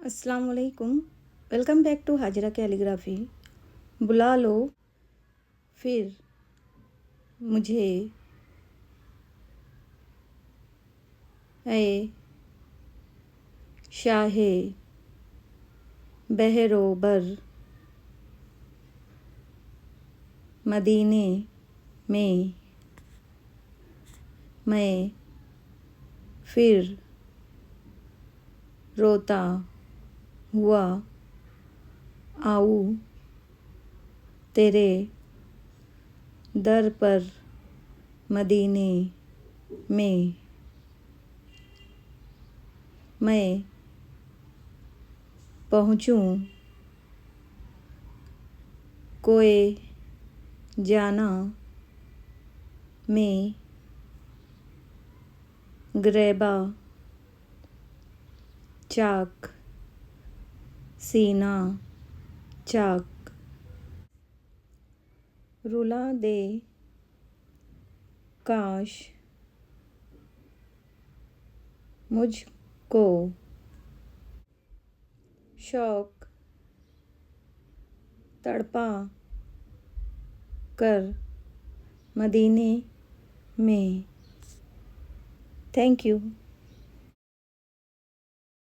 अस्सलाम वालेकुम। Welcome back to Hajira calligraphy. बुला लो फिर मुझे, ए शाहे बहरोबर मदीने में मैं फिर रोता हुआ आऊँ तेरे दर पर मदीने में। मैं पहुँचूँ कोए जाना में गिरबा चाक सीना चाक। रुला दे काश मुझको शौक तड़पा कर मदीने में। Thank you.